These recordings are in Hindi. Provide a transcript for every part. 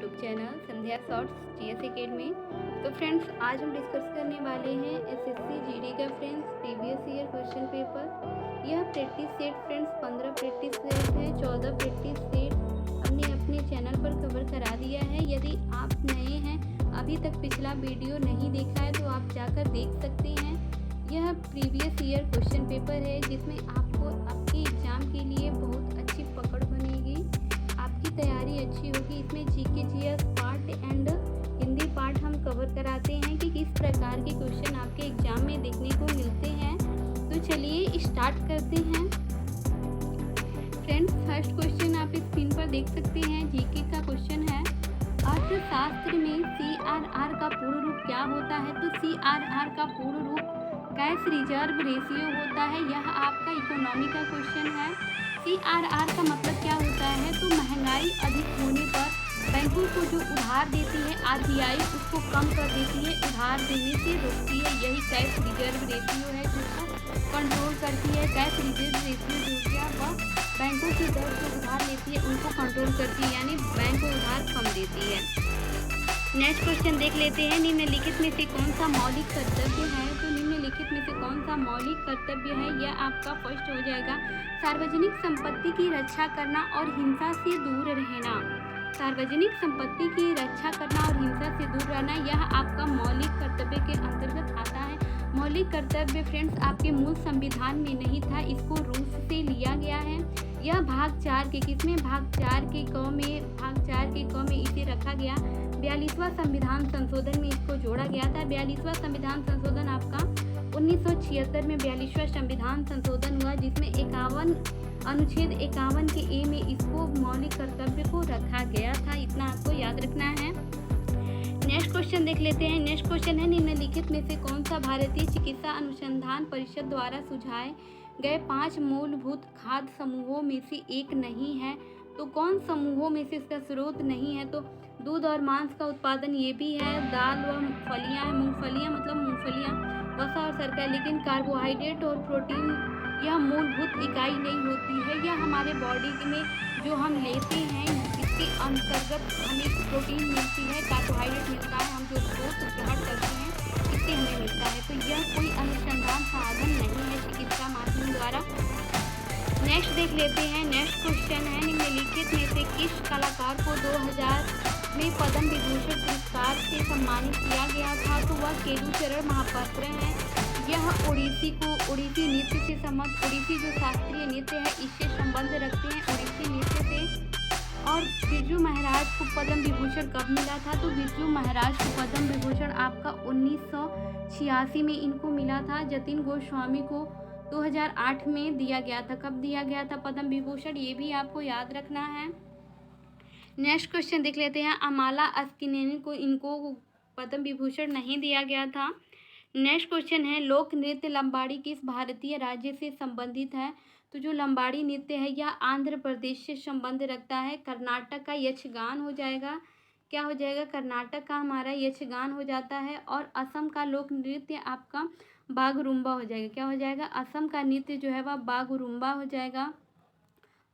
YouTube channel Sandhya shorts GS academy. तो फ्रेंड्स, आज हम डिस्कस करने वाले हैं एसएससी जीडी का friends previous year question paper. यह practice set friends 15 practice set है, 14 प्रैक्टिस सेट हमने अपने चैनल पर कवर करा दिया है। यदि आप नए हैं, अभी तक पिछला वीडियो नहीं देखा है तो आप जाकर देख सकते हैं। यह प्रीवियस ईयर क्वेश्चन पेपर है जिसमें आपको आपके एग्ज़ाम के लिए बहुत अच्छी पकड़ बनेगी, आपकी तैयारी अच्छी होगी। इसमें GK GS part and Hindi part हम कवर कराते हैं कि किस प्रकार के क्वेश्चन आपके एग्जाम में देखने को मिलते हैं। तो चलिए स्टार्ट करते हैं। फ्रेंड्स, फर्स्ट क्वेश्चन आप स्क्रीन पर देख सकते हैं। जीके का क्वेश्चन है, अर्थशास्त्र में सीआरआर का पूर्ण रूप क्या होता है? तो सीआरआर का पूर्ण रूप कैश रिजर्व रेशियो होता है। यह आपका इकोनॉमी का क्वेश्चन है। सीआरआर का मतलब क्या होता है? तो महंगाई अधिक होने पर बैंकों को जो उधार देती है आरबीआई उसको कम कर देती है, उधार देने से रोकती है। यही कैश रिजर्व रेशियो है जिसको कंट्रोल करती है। कैश रिजर्व रेशियो जो गया वह बैंकों की दर जो उधार लेती है उनको कंट्रोल करती है, यानी बैंक को उधार कम देती है। नेक्स्ट क्वेश्चन देख लेते हैं। निम्नलिखित में से कौन सा मौलिक कर्तव्य है? तो निम्नलिखित में से कौन सा मौलिक कर्तव्य है? यह आपका फर्स्ट हो जाएगा, सार्वजनिक संपत्ति की रक्षा करना और हिंसा से दूर रहना। सार्वजनिक संपत्ति की रक्षा करना और हिंसा से दूर रहना यह आपका मौलिक कर्तव्य के अंतर्गत आता है। मौलिक कर्तव्य फ्रेंड्स आपके मूल संविधान में नहीं था, इसको रूस से लिया गया है। यह भाग 4 के किसमें भाग 4 के क में इसे रखा गया। 42वां संविधान संशोधन में इसको जोड़ा गया था। 42वां संविधान संशोधन आपका 1976 में 42वां संविधान संशोधन हुआ, जिसमें 51 अनुच्छेद 51 के ए में इसको मौलिक कर्तव्य को रखा गया था। इतना आपको याद रखना है। नेक्स्ट क्वेश्चन देख लेते हैं। नेक्स्ट क्वेश्चन है, निम्नलिखित में से कौन सा भारतीय चिकित्सा अनुसंधान परिषद द्वारा सुझाए गए 5 मूलभूत खाद्य समूहों में से एक नहीं है? तो कौन समूहों में से इसका स्रोत नहीं है? तो दूध और मांस का उत्पादन ये भी है, दाल व फलियाँ, मूंगफलियाँ मतलब मूंगफलियाँ, वसा और शर्करा। लेकिन कार्बोहाइड्रेट और प्रोटीन यह मूलभूत इकाई नहीं होती है। यह हमारे बॉडी में जो हम लेते हैं इसके अंतर्गत हमें प्रोटीन मिलती है, कार्बोहाइड्रेट मिलता है, हम जो ग्रोथ ग्रहण करते हैं इससे हमें मिलता है। तो यह कोई अनुसंधान साधन नहीं है चिकित्सा माध्यम द्वारा। नेक्स्ट देख लेते हैं। नेक्स्ट क्वेश्चन है, निम्नलिखित में से किस कलाकार को 2000 में पद्म विभूषण पुरस्कार से सम्मानित किया गया था? तो वह केलुचरण महापात्र हैं। यह ओडिसी नृत्य से संबंध, ओडिसी जो शास्त्रीय नृत्य है इससे संबंध रखते हैं, ओडिसी नृत्य से। और बिरजू महाराज को पद्म विभूषण कब मिला था? तो बिरजू महाराज को पद्म विभूषण आपका 1986 में इनको मिला था। जतिन गोस्वामी को 2008 में दिया गया था। कब दिया गया था पद्म विभूषण, ये भी आपको याद रखना है। नेक्स्ट क्वेश्चन देख लेते हैं। अमाला अस्किनेनी को इनको पद्म विभूषण नहीं दिया गया था। नेक्स्ट क्वेश्चन है, लोक नृत्य लंबाड़ी किस भारतीय राज्य से संबंधित है? तो जो लंबाड़ी नृत्य है यह आंध्र प्रदेश से संबंध रखता है। कर्नाटक का यक्षगान हो जाएगा। क्या हो जाएगा? कर्नाटक का हमारा यक्षगान हो जाता है। और असम का लोक नृत्य आपका बागरुम्बा हो जाएगा। क्या हो जाएगा? असम का नृत्य जो है वह बागरुम्बा हो जाएगा।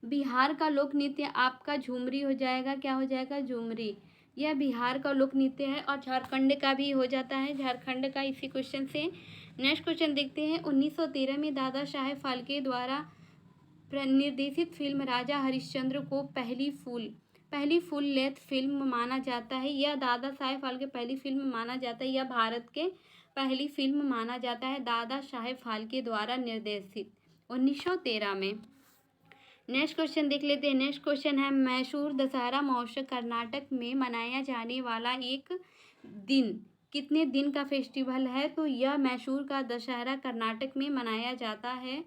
बिहार का लोक नृत्य आपका झूमरी हो जाएगा। क्या हो जाएगा? झूमरी। यह बिहार का लोक नृत्य है। और झारखंड का भी हो जाता है, झारखंड का, इसी क्वेश्चन से। नेक्स्ट क्वेश्चन देखते हैं। 1913 में दादा साहेब फाल्के द्वारा निर्देशित फिल्म राजा हरिश्चंद्र को पहली फुल लेंथ फिल्म माना जाता है। यह दादा साहेब फाल्के पहली फिल्म माना जाता है। यह भारत के पहली फिल्म माना जाता है, दादा साहेब फाल्के द्वारा निर्देशित 1913 में। नेक्स्ट क्वेश्चन देख लेते हैं। नेक्स्ट क्वेश्चन है, मैसूर दशहरा महोत्सव कर्नाटक में मनाया जाने वाला एक दिन कितने दिन का फेस्टिवल है? तो यह मैसूर का दशहरा कर्नाटक में मनाया जाता है,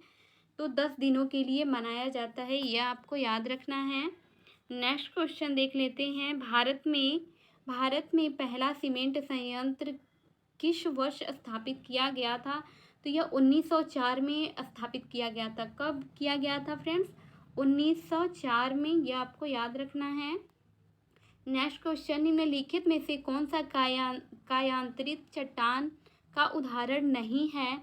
तो 10 दिनों के लिए मनाया जाता है, यह आपको याद रखना है। नेक्स्ट क्वेश्चन देख लेते हैं। भारत में पहला सीमेंट संयंत्र किस वर्ष स्थापित किया गया था? तो यह 1904 में स्थापित किया गया था। कब किया गया था फ्रेंड्स? 1904 में, यह आपको याद रखना है। नेक्स्ट क्वेश्चन, निम्नलिखित में से कौन सा कायांतरित चट्टान का उदाहरण नहीं है?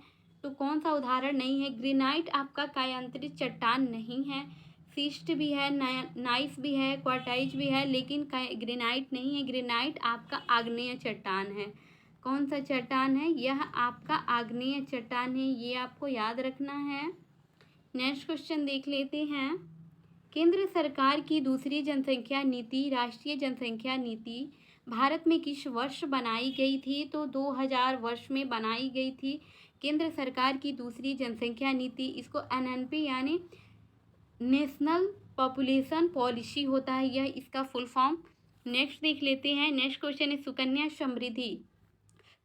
तो कौन सा उदाहरण नहीं है? ग्रेनाइट आपका कायांतरित चट्टान नहीं है। सिस्ट भी है, नाइस भी है, क्वार्टाइज भी है, लेकिन ग्रेनाइट नहीं है। ग्रेनाइट आपका आग्नेय चट्टान है। कौन सा चट्टान है? यह आपका आग्नेय चट्टान है, ये आपको याद रखना है। नेक्स्ट क्वेश्चन देख लेते हैं। केंद्र सरकार की दूसरी जनसंख्या नीति, राष्ट्रीय जनसंख्या नीति भारत में किस वर्ष बनाई गई थी? तो 2000 वर्ष में बनाई गई थी केंद्र सरकार की दूसरी जनसंख्या नीति। इसको एनएनपी यानी नेशनल पॉपुलेशन पॉलिसी होता है, यह इसका फुल फॉर्म। नेक्स्ट देख लेते हैं। नेक्स्ट क्वेश्चन है सुकन्या समृद्धि।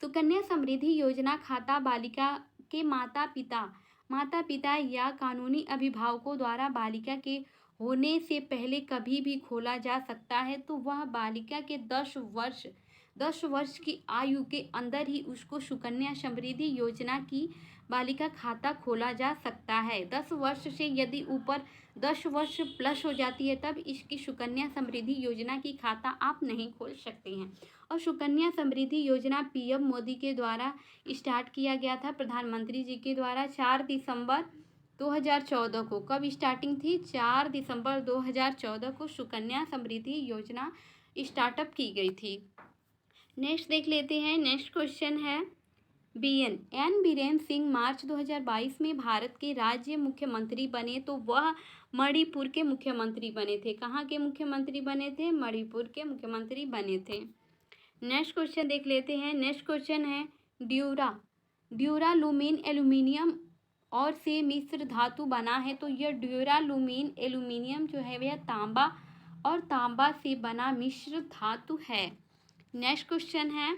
सुकन्या समृद्धि योजना खाता बालिका के माता पिता या कानूनी अभिभावकों द्वारा बालिका के होने से पहले कभी भी खोला जा सकता है। तो वह बालिका के 10 वर्ष की आयु के अंदर ही उसको सुकन्या समृद्धि योजना की बालिका खाता खोला जा सकता है। 10 वर्ष से यदि ऊपर 10 वर्ष प्लस हो जाती है तब इसकी सुकन्या समृद्धि योजना की खाता आप नहीं खोल सकते हैं। और सुकन्या समृद्धि योजना पीएम मोदी के द्वारा स्टार्ट किया गया था, प्रधानमंत्री जी के द्वारा 4 दिसंबर 2014 को। कब स्टार्टिंग थी? 4 दिसंबर 2014 को सुकन्या समृद्धि योजना स्टार्टअप की गई थी। नेक्स्ट देख लेते हैं। नेक्स्ट क्वेश्चन है एन बीरेन सिंह मार्च 2022 में भारत के राज्य मुख्यमंत्री बने, तो वह मणिपुर के मुख्यमंत्री बने थे। कहाँ के मुख्यमंत्री बने थे? मणिपुर के मुख्यमंत्री बने थे। नेक्स्ट क्वेश्चन देख लेते हैं। नेक्स्ट क्वेश्चन है ड्यूरालुमीन एल्यूमिनियम और से मिश्र धातु बना है, तो यह ड्यूरालुमीन एल्यूमिनियम जो है वह तांबा और तांबा से बना मिश्र धातु है। नेक्स्ट क्वेश्चन है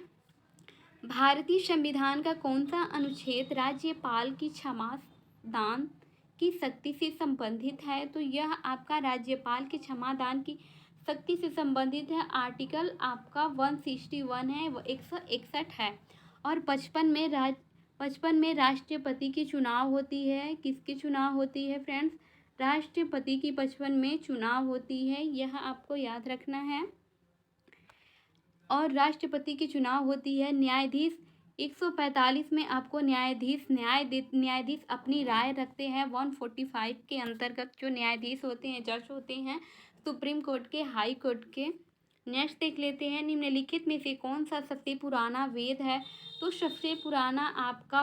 भारतीय संविधान का कौन सा अनुच्छेद राज्यपाल की क्षमादान की शक्ति से संबंधित है? तो यह आपका राज्यपाल के क्षमादान की शक्ति से संबंधित है। आर्टिकल आपका 161 है, वो 161 है। और 55 में राष्ट्रपति की चुनाव होती है। किसकी चुनाव होती है फ्रेंड्स? राष्ट्रपति की 55 में चुनाव होती है, यह आपको याद रखना है। और राष्ट्रपति की चुनाव होती है। न्यायाधीश 145 में आपको न्यायाधीश अपनी राय रखते हैं। 145 के अंतर्गत जो न्यायाधीश होते हैं, जज होते हैं सुप्रीम कोर्ट के, हाई कोर्ट के। नेक्स्ट देख लेते हैं निम्नलिखित में से कौन सा सबसे पुराना वेद है? तो सबसे पुराना आपका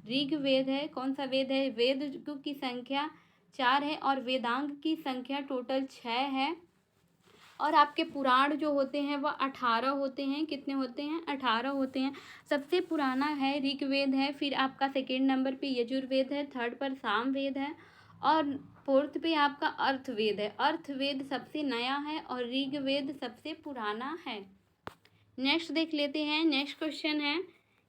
ऋग्वेद है। कौन सा वेद है? वेद की संख्या 4 है और वेदांग की संख्या टोटल 6 है। और आपके पुराण जो होते हैं वह 18 होते हैं। कितने होते हैं? 18 होते हैं। सबसे पुराना है ऋग्वेद है, फिर आपका सेकेंड नंबर पे यजुर्वेद है, थर्ड पर सामवेद है और फोर्थ पे आपका अर्थवेद है। अर्थवेद सबसे नया है और ऋग्वेद सबसे पुराना है। नेक्स्ट देख लेते हैं। नेक्स्ट क्वेश्चन है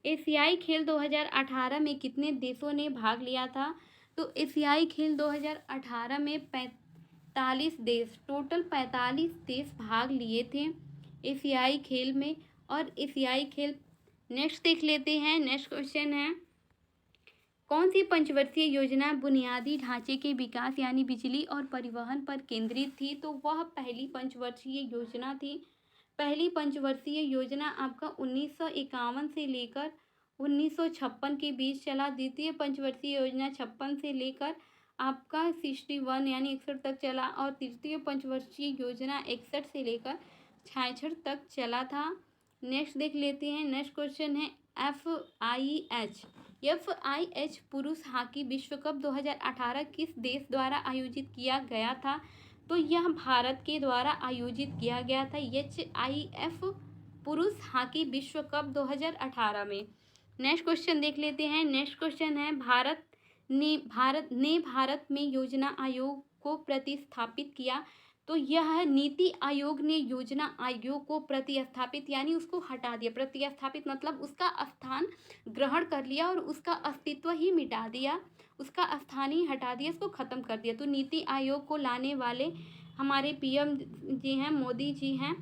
एशियाई खेल 2018 में कितने देशों ने भाग लिया था? तो एशियाई खेल 2018 में 45 देश, टोटल 45 देश भाग लिए थे एशियाई खेल में। और एशियाई खेल नेक्स्ट देख लेते हैं। नेक्स्ट क्वेश्चन है कौन सी पंचवर्षीय योजना बुनियादी ढांचे के विकास यानी बिजली और परिवहन पर केंद्रित थी? तो वह पहली पंचवर्षीय योजना थी। पहली पंचवर्षीय योजना आपका 1951 से लेकर 1956 के बीच चला। द्वितीय पंचवर्षीय योजना 56 से लेकर आपका 61 यानी 61 तक चला। और तृतीय पंचवर्षीय योजना 61 से लेकर 66 तक चला था। नेक्स्ट देख लेते हैं। नेक्स्ट क्वेश्चन है FIH पुरुष हॉकी विश्व कप 2018 किस देश द्वारा आयोजित किया गया था? तो यह भारत के द्वारा आयोजित किया गया था। HIF पुरुष हॉकी विश्व कप 2018 में। नेक्स्ट क्वेश्चन देख लेते हैं। नेक्स्ट क्वेश्चन है भारत में योजना आयोग को प्रतिस्थापित किया। तो यह नीति आयोग ने योजना आयोग को प्रतिस्थापित यानी उसको हटा दिया। प्रतिस्थापित मतलब उसका स्थान ग्रहण कर लिया और उसका अस्तित्व ही मिटा दिया, उसका स्थान ही हटा दिया, उसको ख़त्म कर दिया। तो नीति आयोग को लाने वाले हमारे पीएम जी हैं, मोदी जी हैं।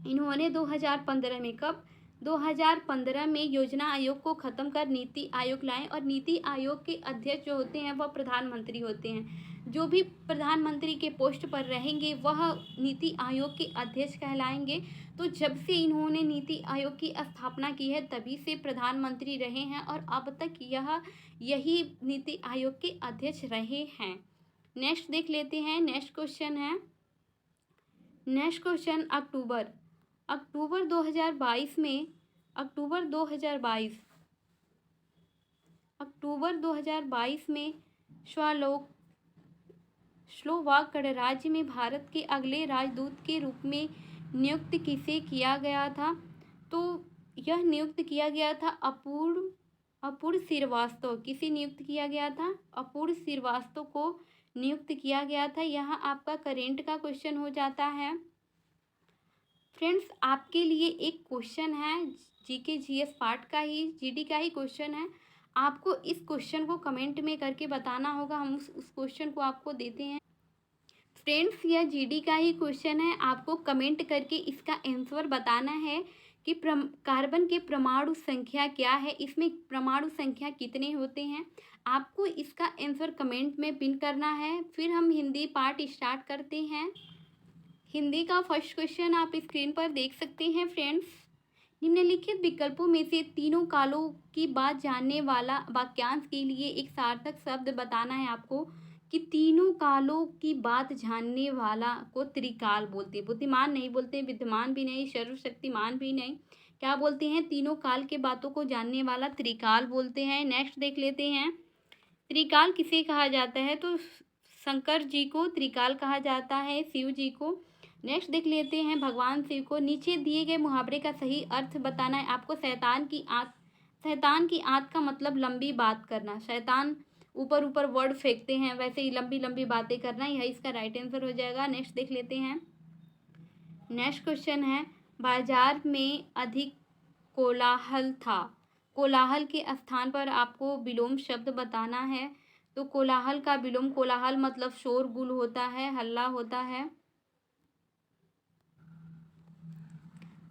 इन्होंने 2015 में, कब? 2015 में योजना आयोग को ख़त्म कर नीति आयोग लाए। और नीति आयोग के अध्यक्ष जो होते हैं वह प्रधानमंत्री होते हैं। जो भी प्रधानमंत्री के पोस्ट पर रहेंगे वह नीति आयोग के अध्यक्ष कहलाएंगे। तो जब से इन्होंने नीति आयोग की स्थापना की है तभी से प्रधानमंत्री रहे हैं और अब तक यही नीति आयोग के अध्यक्ष रहे हैं। नेक्स्ट देख लेते हैं। नेक्स्ट क्वेश्चन है, नेक्स्ट क्वेश्चन अक्टूबर अक्टूबर 2022 में अक्टूबर 2022 में स्लोवाक गणराज्य में भारत के अगले राजदूत के रूप में नियुक्त किसे किया गया था? तो यह नियुक्त किया गया था अपूर्व श्रीवास्तव। किसे नियुक्त किया गया था? अपूर्व श्रीवास्तव को नियुक्त किया गया था। यहाँ आपका करेंट का क्वेश्चन हो जाता है। फ्रेंड्स, आपके लिए एक क्वेश्चन है, जीके जीएस पार्ट का ही, जीडी का ही क्वेश्चन है। आपको इस क्वेश्चन को कमेंट में करके बताना होगा, हम उस क्वेश्चन को आपको देते हैं। फ्रेंड्स, यह जीडी का ही क्वेश्चन है, आपको कमेंट करके इसका आंसर बताना है कि कार्बन के परमाणु संख्या क्या है, इसमें परमाणु संख्या कितने होते हैं। आपको इसका आंसर कमेंट में पिन करना है। फिर हम हिंदी पार्ट स्टार्ट करते हैं। हिंदी का फर्स्ट क्वेश्चन आप स्क्रीन पर देख सकते हैं। फ्रेंड्स, निम्नलिखित विकल्पों में से तीनों कालों की बात जानने वाला वाक्यांश के लिए एक सार्थक शब्द बताना है आपको कि तीनों कालों की बात जानने वाला को त्रिकाल बोलते हैं। बुद्धिमान नहीं बोलते, विद्यमान भी नहीं, सर्वशक्तिमान भी नहीं, क्या बोलते हैं? तीनों काल के बातों को जानने वाला त्रिकाल बोलते हैं। नेक्स्ट देख लेते हैं, त्रिकाल किसे कहा जाता है? तो शंकर जी को त्रिकाल कहा जाता है, शिव जी को। नेक्स्ट देख लेते हैं, भगवान शिव को। नीचे दिए गए मुहावरे का सही अर्थ बताना है आपको। शैतान की आंत का मतलब लंबी बात करना। शैतान ऊपर ऊपर वर्ड फेंकते हैं, वैसे ही लंबी लंबी बातें करना, यह इसका राइट आंसर हो जाएगा। नेक्स्ट देख लेते हैं। नेक्स्ट क्वेश्चन है, बाजार में अधिक कोलाहल था। कोलाहल के स्थान पर आपको विलोम शब्द बताना है। तो कोलाहल का विलोम, कोलाहल मतलब शोरगुल होता है, हल्ला होता है।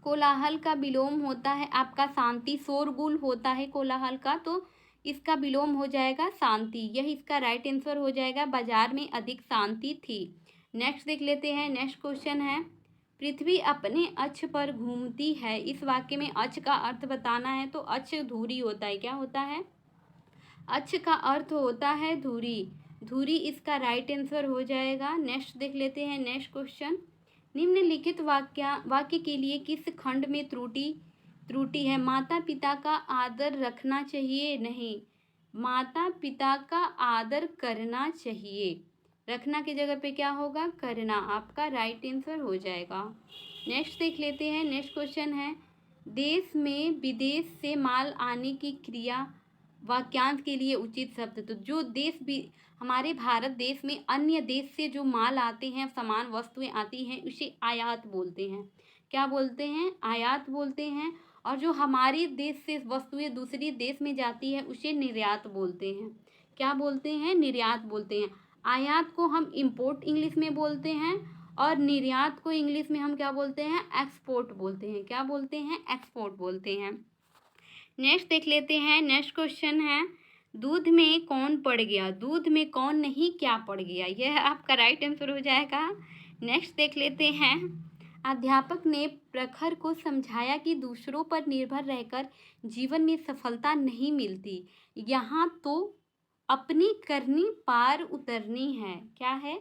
कोलाहल का विलोम होता है आपका शांति। शोरगुल होता है कोलाहल का, तो इसका विलोम हो जाएगा शांति। यह इसका राइट आंसर हो जाएगा। बाजार में अधिक शांति थी। नेक्स्ट देख लेते हैं। नेक्स्ट क्वेश्चन है, पृथ्वी अपने अक्ष पर घूमती है। इस वाक्य में अक्ष का अर्थ बताना है। तो अक्ष धुरी होता है। क्या होता है? अक्ष का अर्थ होता है धुरी। धुरी इसका राइट आंसर हो जाएगा। नेक्स्ट देख लेते हैं। नेक्स्ट क्वेश्चन, निम्नलिखित वाक्य के लिए किस खंड में त्रुटि है? माता पिता का आदर रखना चाहिए, नहीं, माता पिता का आदर करना चाहिए। रखना की जगह पे क्या होगा? करना। आपका राइट आंसर हो जाएगा। नेक्स्ट देख लेते हैं। नेक्स्ट क्वेश्चन है, देश में विदेश से माल आने की क्रिया वाक्यांश के लिए उचित शब्द। तो जो देश भी हमारे भारत देश में अन्य देश से जो माल आते हैं, सामान वस्तुएं आती हैं, उसे आयात बोलते हैं। क्या बोलते हैं? आयात बोलते हैं। और जो हमारे देश से वस्तुएं दूसरी देश में जाती है उसे निर्यात बोलते हैं। क्या बोलते हैं? निर्यात बोलते हैं। आयात को हम इंपोर्ट इंग्लिश में बोलते हैं और निर्यात को इंग्लिश में हम क्या बोलते हैं? एक्सपोर्ट बोलते हैं। क्या बोलते हैं? एक्सपोर्ट बोलते हैं। नेक्स्ट देख लेते हैं। नेक्स्ट क्वेश्चन है, दूध में कौन पड़ गया? दूध में कौन नहीं, क्या पड़ गया? यह आपका राइट आंसर हो जाएगा। नेक्स्ट देख लेते हैं, अध्यापक ने प्रखर को समझाया कि दूसरों पर निर्भर रहकर जीवन में सफलता नहीं मिलती, यहाँ तो अपनी करनी पार उतरनी है। क्या है?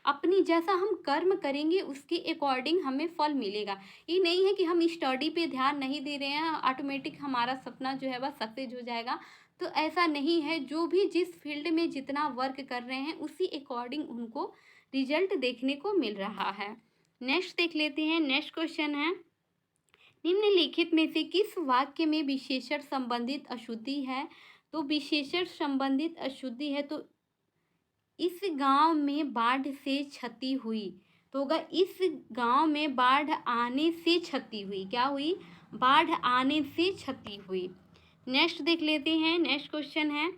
अपनी जैसा हम कर्म करेंगे उसके अकॉर्डिंग हमें फल मिलेगा। ये नहीं है कि हम स्टडी पे ध्यान नहीं दे रहे हैं, ऑटोमेटिक हमारा सपना जो है वह सक्सेस हो जाएगा। तो ऐसा नहीं है। जो भी जिस फील्ड में जितना वर्क कर रहे हैं उसी अकॉर्डिंग उनको रिजल्ट देखने को मिल रहा है। नेक्स्ट देख लेते हैं। नेक्स्ट क्वेश्चन है, निम्नलिखित में से किस वाक्य में विशेषण संबंधित अशुद्धि है? तो विशेषण संबंधित अशुद्धि है तो इस गांव में बाढ़ से क्षति हुई, तो होगा इस गांव में बाढ़ आने से क्षति हुई। क्या हुई? बाढ़ आने से क्षति हुई। नेक्स्ट देख लेते हैं। नेक्स्ट क्वेश्चन है,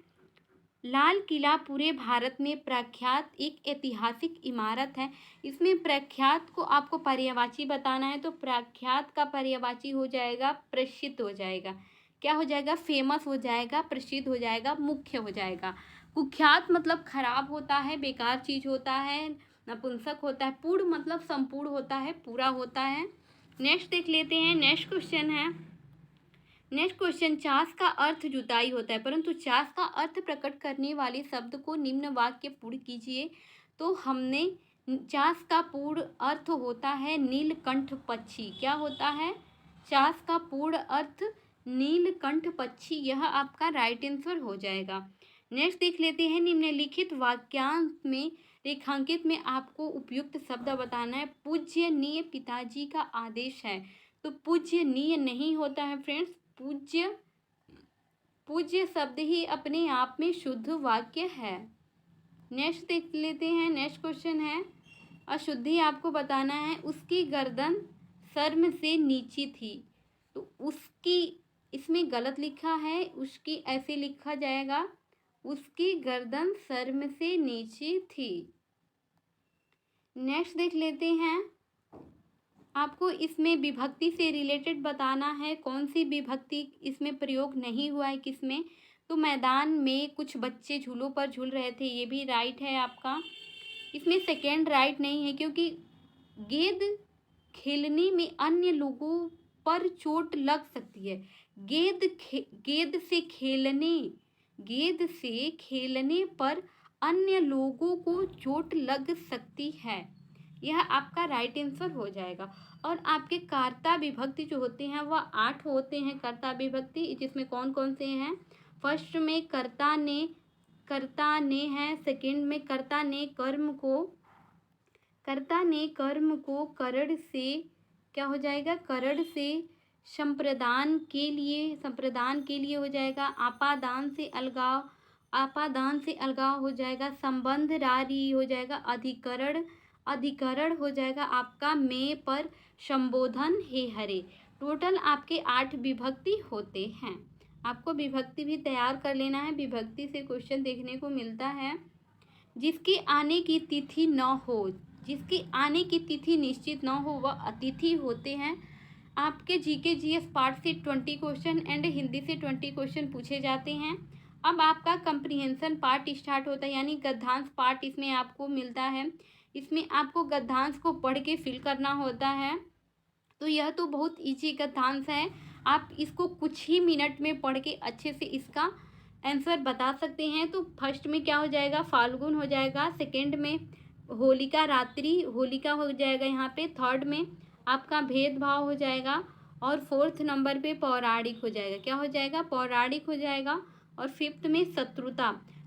लाल किला पूरे भारत में प्रख्यात एक ऐतिहासिक इमारत है। इसमें प्रख्यात को आपको पर्यायवाची बताना है। तो प्रख्यात का पर्यायवाची हो जाएगा प्रसिद्ध हो जाएगा। क्या हो जाएगा? फेमस हो जाएगा, प्रसिद्ध हो जाएगा, मुख्य हो जाएगा। कुख्यात मतलब खराब होता है, बेकार चीज होता है, नपुंसक होता है। पूर्ण मतलब संपूर्ण होता है, पूरा होता है। नेक्स्ट देख लेते हैं। नेक्स्ट क्वेश्चन है, नेक्स्ट क्वेश्चन, चास का अर्थ जुताई होता है, परंतु चास का अर्थ प्रकट करने वाले शब्द को निम्न वाक्य पूर्ण कीजिए। तो हमने चास का पूर्ण अर्थ होता है नीलकंठ पक्षी। क्या होता है? चास का पूर्ण अर्थ नीलकंठ पक्षी। यह आपका राइट आंसर हो जाएगा। नेक्स्ट देख लेते हैं, निम्नलिखित वाक्यांश में रेखांकित में आपको उपयुक्त शब्द बताना है। पूज्यनीय पिताजी का आदेश है। तो पूज्यनीय नहीं होता है फ्रेंड्स, पूज्य। पूज्य शब्द ही अपने आप में शुद्ध वाक्य है। नेक्स्ट देख लेते हैं, नेक्स्ट क्वेश्चन है, अशुद्धि आपको बताना है। उसकी गर्दन शर्म से नीची थी। तो उसकी इसमें गलत लिखा है, उसकी ऐसे लिखा जाएगा, उसकी गर्दन शर्म से नीची थी। नेक्स्ट देख लेते हैं, आपको इसमें विभक्ति से रिलेटेड बताना है। कौन सी विभक्ति इसमें प्रयोग नहीं हुआ है किसमें? तो मैदान में कुछ बच्चे झूलों पर झूल रहे थे, ये भी राइट है आपका। इसमें सेकेंड राइट नहीं है, क्योंकि गेंद खेलने में अन्य लोगों पर चोट लग सकती है। गेंद से खेलने पर अन्य लोगों को चोट लग सकती है। यह आपका राइट आंसर हो जाएगा। और आपके कर्ता विभक्ति जो होते हैं वह 8 होते हैं कर्ता विभक्ति, जिसमें कौन कौन से हैं? फर्स्ट में कर्ता ने है। सेकंड में कर्ता ने करण से क्या हो जाएगा? करण से संप्रदान के लिए हो जाएगा। आपादान से अलगाव हो जाएगा। संबंध रारी हो जाएगा। अधिकरण हो जाएगा आपका में पर संबोधन हे हरे। टोटल आपके 8 विभक्ति होते हैं। आपको विभक्ति भी तैयार कर लेना है। विभक्ति से क्वेश्चन देखने को मिलता है। जिसकी आने की तिथि निश्चित न हो वह अतिथि होते हैं। आपके जीके जीएस पार्ट से 20 क्वेश्चन एंड हिंदी से 20 क्वेश्चन पूछे जाते हैं। अब आपका कंप्रीहेंशन पार्ट स्टार्ट होता है, यानी गद्यांश पार्ट इसमें आपको मिलता है। इसमें आपको गद्यांश को पढ़ के फिल करना होता है। तो यह तो बहुत इजी गद्यांश है, आप इसको कुछ ही मिनट में पढ़ के अच्छे से इसका आंसर बता सकते हैं। तो फर्स्ट में क्या हो जाएगा? फाल्गुन हो जाएगा। सेकंड में होलिका हो जाएगा यहाँ पे। थर्ड में आपका भेदभाव हो जाएगा। और फोर्थ नंबर पे पौराणिक हो जाएगा। क्या हो जाएगा? पौराणिक हो जाएगा। और फिफ्थ में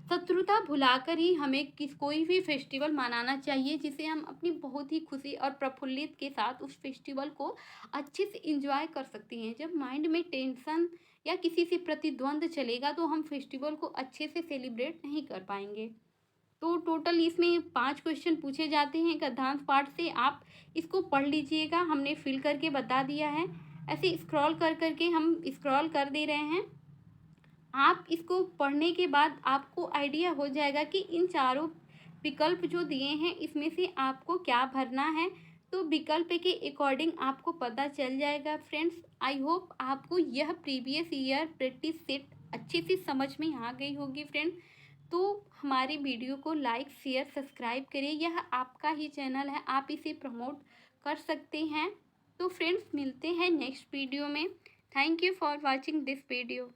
शत्रुता भुलाकर ही हमें कोई भी फेस्टिवल मनाना चाहिए, जिसे हम अपनी बहुत ही खुशी और प्रफुल्लित के साथ उस फेस्टिवल को अच्छे से एंजॉय कर सकते हैं। जब माइंड में टेंशन या किसी से प्रतिद्वंद चलेगा तो हम फेस्टिवल को अच्छे से सेलिब्रेट नहीं कर पाएंगे। तो टोटल इसमें 5 क्वेश्चन पूछे जाते हैं गद्यांश पार्ट से। आप इसको पढ़ लीजिएगा, हमने फिल करके बता दिया है। ऐसे स्क्रॉल करके हम स्क्रॉल कर दे रहे हैं। आप इसको पढ़ने के बाद आपको आइडिया हो जाएगा कि इन चारों विकल्प जो दिए हैं इसमें से आपको क्या भरना है। तो विकल्प के अकॉर्डिंग आपको पता चल जाएगा। फ्रेंड्स, आई होप आपको यह प्रीवियस ईयर प्रैक्टिस सेट अच्छे से समझ में आ गई होगी फ्रेंड्स। तो हमारी वीडियो को लाइक शेयर सब्सक्राइब करिए, यह आपका ही चैनल है, आप इसे प्रमोट कर सकते हैं। तो फ्रेंड्स, मिलते हैं नेक्स्ट वीडियो में। Thank you for watching this video.